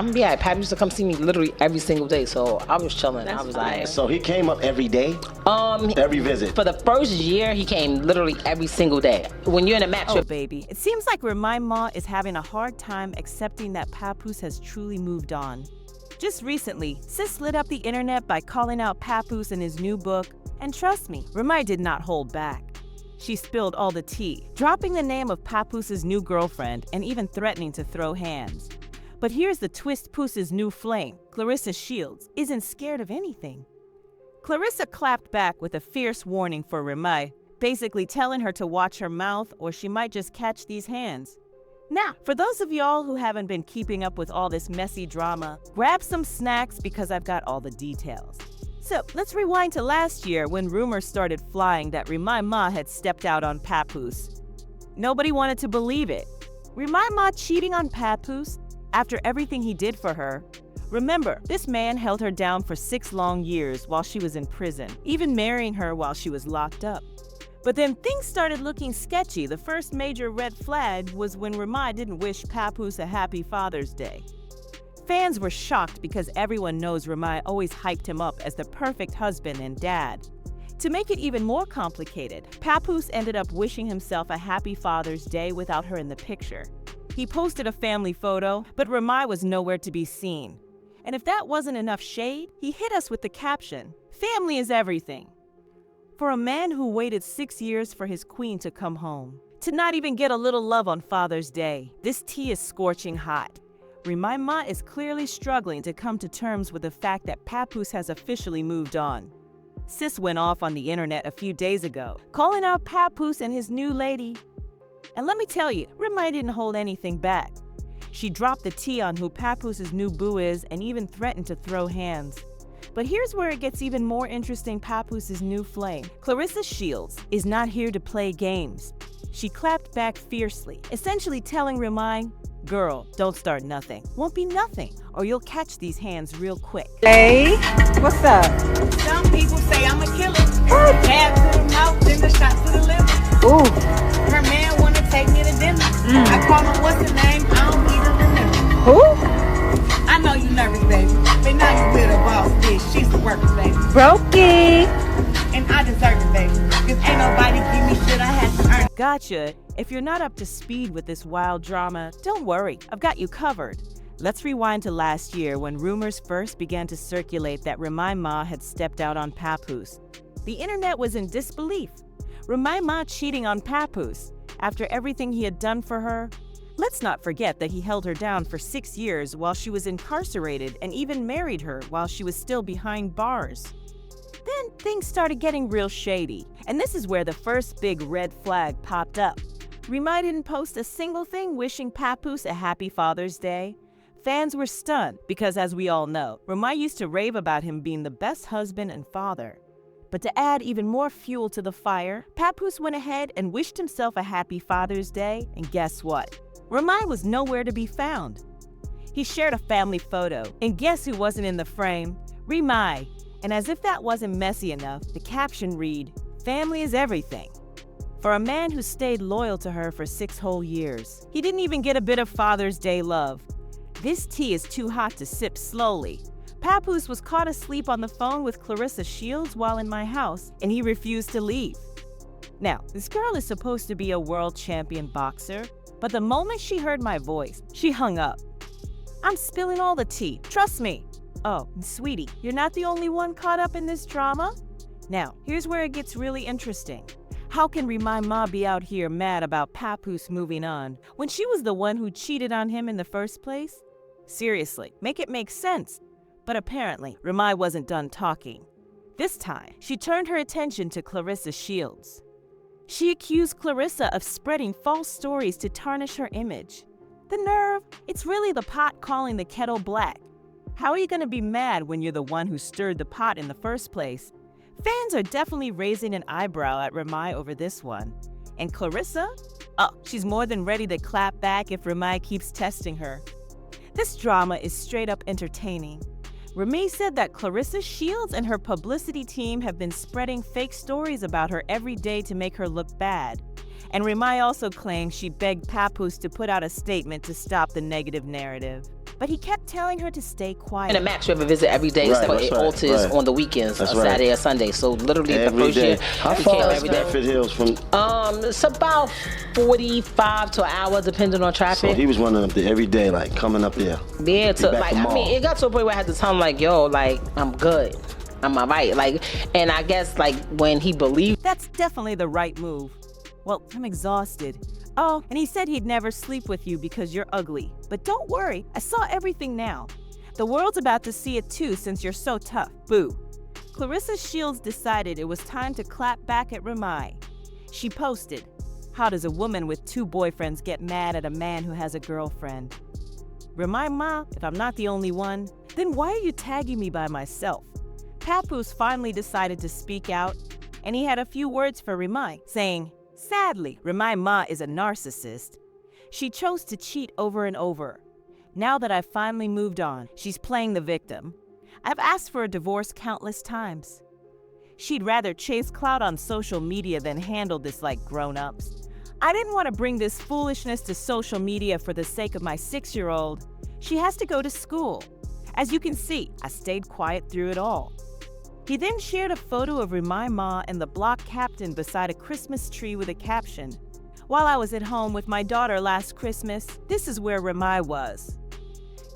I'm gonna be at Pat used to come see me literally every single day, so I was chilling. I was like, So he came up every day? Every visit? For the first year, he came literally every single day. When you're in a match, Oh, baby. It seems like Remy Ma is having a hard time accepting that Papoose has truly moved on. Just recently, sis lit up the internet by calling out Papoose in his new book, and trust me, Remy did not hold back. She spilled all the tea, dropping the name of Papoose's new girlfriend and even threatening to throw hands. But here's the twist: Poose's new flame, Claressa Shields, isn't scared of anything. Claressa clapped back with a fierce warning for Remy, basically telling her to watch her mouth or she might just catch these hands. Now, for those of y'all who haven't been keeping up with all this messy drama, grab some snacks because I've got all the details. So let's rewind to last year when rumors started flying that Remy Ma had stepped out on Papoose. Nobody wanted to believe it. Remy Ma cheating on Papoose? After everything he did for her. Remember, this man held her down for 6 long years while she was in prison, even marrying her while she was locked up. But then things started looking sketchy. The first major red flag was when Remy didn't wish Papoose a happy Father's Day. Fans were shocked because everyone knows Remy always hyped him up as the perfect husband and dad. To make it even more complicated, Papoose ended up wishing himself a happy Father's Day without her in the picture. He posted a family photo, but Remy was nowhere to be seen. And if that wasn't enough shade, he hit us with the caption, "Family is everything." For a man who waited 6 years for his queen to come home, to not even get a little love on Father's Day, this tea is scorching hot. Remy Ma is clearly struggling to come to terms with the fact that Papoose has officially moved on. Sis went off on the internet a few days ago, calling out Papoose and his new lady. And let me tell you, Remy didn't hold anything back. She dropped the tea on who Papoose's new boo is and even threatened to throw hands. But here's where it gets even more interesting: Papoose's new flame, Claressa Shields, is not here to play games. She clapped back fiercely, essentially telling Remy, "Girl, don't start nothing. Won't be nothing, or you'll catch these hands real quick." Hey, what's up? Some people say I'm a killer. Jab to the mouth, then the shot to the liver. Ooh. Her man wanna take me to dinner. I call him what's the name? I don't even remember. Who? I know you nervous, baby. But now you with a boss bitch. She's the worker, baby. Brokey. And I deserve it, baby. Cause ain't nobody give me shit I had to earn. Gotcha. If you're not up to speed with this wild drama, don't worry, I've got you covered. Let's rewind to last year when rumors first began to circulate that Remy Ma had stepped out on Papoose. The internet was in disbelief. Remy Ma cheating on Papoose after everything he had done for her? Let's not forget that he held her down for 6 years while she was incarcerated and even married her while she was still behind bars. Then things started getting real shady, and this is where the first big red flag popped up. Remy didn't post a single thing wishing Papoose a happy Father's Day. Fans were stunned because, as we all know, Remy used to rave about him being the best husband and father. But to add even more fuel to the fire, Papoose went ahead and wished himself a happy Father's Day, and guess what? Remy was nowhere to be found. He shared a family photo, and guess who wasn't in the frame? Remy. And as if that wasn't messy enough, the caption read, "Family is everything." For a man who stayed loyal to her for 6 whole years, he didn't even get a bit of Father's Day love. This tea is too hot to sip slowly. Papoose was caught asleep on the phone with Claressa Shields while in my house, and he refused to leave. Now, this girl is supposed to be a world champion boxer, but the moment she heard my voice, she hung up. I'm spilling all the tea, trust me. Oh, and sweetie, you're not the only one caught up in this drama? Now, here's where it gets really interesting. How can Remy Ma be out here mad about Papoose moving on when she was the one who cheated on him in the first place? Seriously, make it make sense. But apparently, Remy wasn't done talking. This time, she turned her attention to Claressa Shields. She accused Claressa of spreading false stories to tarnish her image. The nerve! It's really the pot calling the kettle black. How are you going to be mad when you're the one who stirred the pot in the first place? Fans are definitely raising an eyebrow at Remy over this one. And Claressa? Oh, she's more than ready to clap back if Remy keeps testing her. This drama is straight up entertaining. Remy said that Claressa Shields and her publicity team have been spreading fake stories about her every day to make her look bad. And Remy also claimed she begged Papoose to put out a statement to stop the negative narrative. but he kept telling her to stay quiet. In a max, you have a visit every day, except for it alters on the weekends, Saturday or Sunday. So literally the first year, how far is Bedford Hills from? It's about 45 to an hour, depending on traffic. So he was running up there every day, like coming up there. Yeah, I mean, it got to a point where I had to tell him, like, yo, like, I'm good. I'm all right. Like, and I guess, like, when he believed. That's definitely the right move. Well, I'm exhausted. Oh, and he said he'd never sleep with you because you're ugly. But don't worry, I saw everything now. The world's about to see it too since you're so tough. Boo. Claressa Shields decided it was time to clap back at Remy. She posted, "How does a woman with 2 boyfriends get mad at a man who has a girlfriend? Remy Ma, if I'm not the only one, then why are you tagging me by myself?" Papoose finally decided to speak out, and he had a few words for Remy, saying, "Sadly, Remy Ma is a narcissist. She chose to cheat over and over. Now that I've finally moved on, she's playing the victim. I've asked for a divorce countless times. She'd rather chase clout on social media than handle this like grown-ups. I didn't want to bring this foolishness to social media for the sake of my 6-year-old. She has to go to school. As you can see, I stayed quiet through it all." He then shared a photo of Remy Ma and the block captain beside a Christmas tree with a caption, "While I was at home with my daughter last Christmas, this is where Remy was.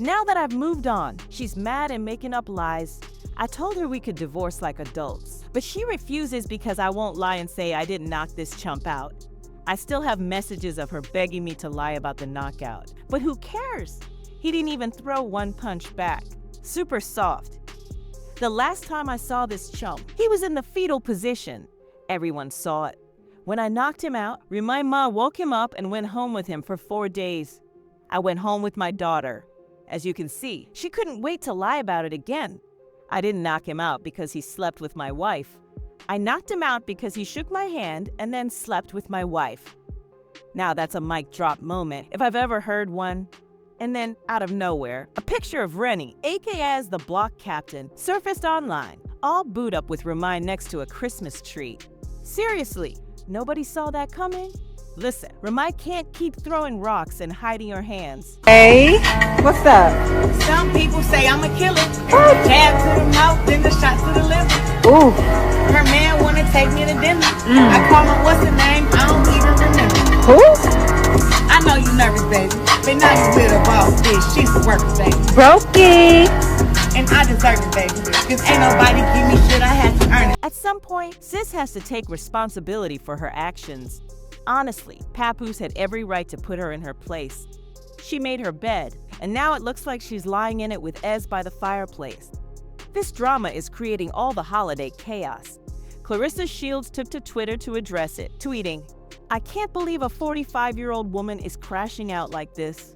Now that I've moved on, she's mad and making up lies. I told her we could divorce like adults, but she refuses because I won't lie and say I didn't knock this chump out. I still have messages of her begging me to lie about the knockout. But who cares? He didn't even throw one punch back. Super soft. The last time I saw this chump, he was in the fetal position. Everyone saw it. When I knocked him out, Remy Ma woke him up and went home with him for 4 days. I went home with my daughter. As you can see, she couldn't wait to lie about it again. I didn't knock him out because he slept with my wife. I knocked him out because he shook my hand and then slept with my wife." Now that's a mic drop moment, if I've ever heard one. And then, out of nowhere, a picture of Rennie, aka the block captain, surfaced online, all booed up with Remy next to a Christmas tree. Seriously, nobody saw that coming? Listen, Remy can't keep throwing rocks and hiding her hands. Hey, what's up? Some people say I'm a killer. Jab to the mouth, then the shot to the liver. Ooh. Her man wanna take me to dinner. I call him, what's the name? I don't even remember. Who? I know you nervous, baby. But now you with a boss bitch. She's a worker, baby. Brokey. And I deserve it, baby. Cause ain't nobody give me shit, I had to earn it. At some point, sis has to take responsibility for her actions. Honestly, Papoose had every right to put her in her place. She made her bed, and now it looks like she's lying in it with Ez by the fireplace. This drama is creating all the holiday chaos. Claressa Shields took to Twitter to address it, tweeting, "I can't believe a 45-year-old woman is crashing out like this."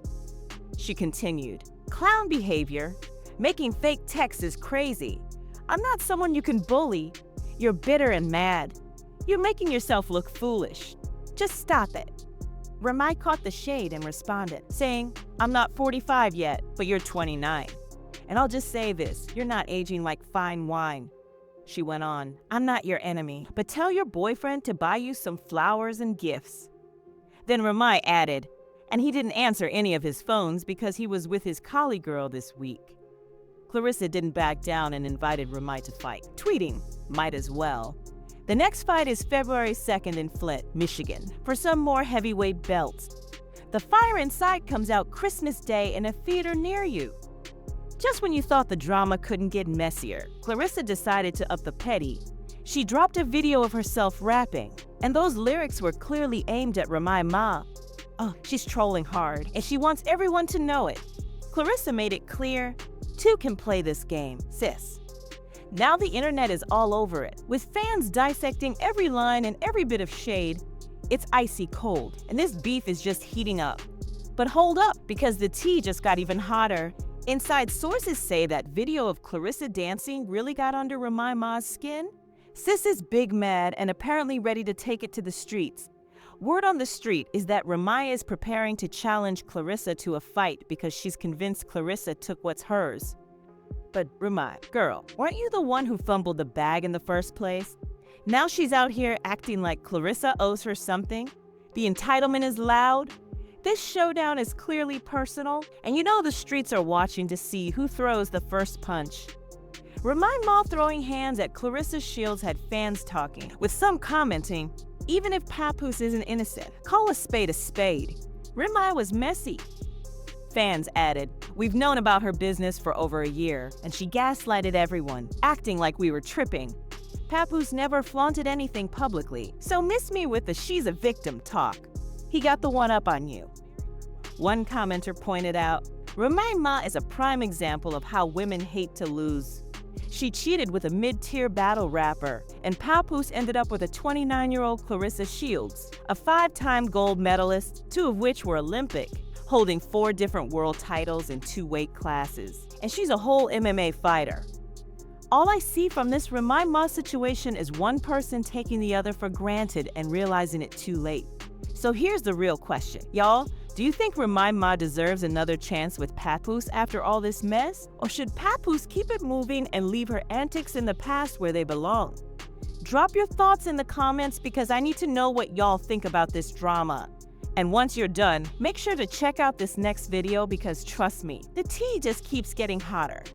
She continued, "Clown behavior. Making fake texts is crazy. I'm not someone you can bully. You're bitter and mad. You're making yourself look foolish. Just stop it." Remy caught the shade and responded, saying, "I'm not 45 yet, but you're 29. And I'll just say this, you're not aging like fine wine." She went on, "I'm not your enemy, but tell your boyfriend to buy you some flowers and gifts." Then Remy added, and he didn't answer any of his phones because he was with his collie girl this week. Claressa didn't back down and invited Remy to fight, tweeting, "Might as well." The next fight is February 2nd in Flint, Michigan, for some more heavyweight belts. The Fire Inside comes out Christmas Day in a theater near you. Just when you thought the drama couldn't get messier, Claressa decided to up the petty. She dropped a video of herself rapping, and those lyrics were clearly aimed at Remy Ma. Oh, she's trolling hard, and she wants everyone to know it. Claressa made it clear, two can play this game, sis. Now the internet is all over it, with fans dissecting every line and every bit of shade. It's icy cold, and this beef is just heating up. But hold up, because the tea just got even hotter. Inside sources say that video of Claressa dancing really got under Remy Ma's skin. Sis is big mad and apparently ready to take it to the streets. Word on the street is that Remy is preparing to challenge Claressa to a fight because she's convinced Claressa took what's hers. But Remy, girl, weren't you the one who fumbled the bag in the first place? Now she's out here acting like Claressa owes her something? The entitlement is loud? This showdown is clearly personal, and you know the streets are watching to see who throws the first punch. Remy Ma throwing hands at Claressa Shields had fans talking, with some commenting, "Even if Papoose isn't innocent, call a spade a spade. Remy was messy." Fans added, "We've known about her business for over a year, and she gaslighted everyone, acting like we were tripping. Papoose never flaunted anything publicly, so miss me with the 'she's a victim' talk. He got the one up on you." One commenter pointed out, "Remy Ma is a prime example of how women hate to lose. She cheated with a mid-tier battle rapper, and Papoose ended up with a 29-year-old Claressa Shields, a 5-time gold medalist, 2 of which were Olympic, holding 4 different world titles in 2 weight classes, and she's a whole MMA fighter. All I see from this Remy Ma situation is one person taking the other for granted and realizing it too late. So here's the real question. Y'all, do you think Remy Ma deserves another chance with Papoose after all this mess? Or should Papoose keep it moving and leave her antics in the past where they belong? Drop your thoughts in the comments because I need to know what y'all think about this drama. And once you're done, make sure to check out this next video because trust me, the tea just keeps getting hotter.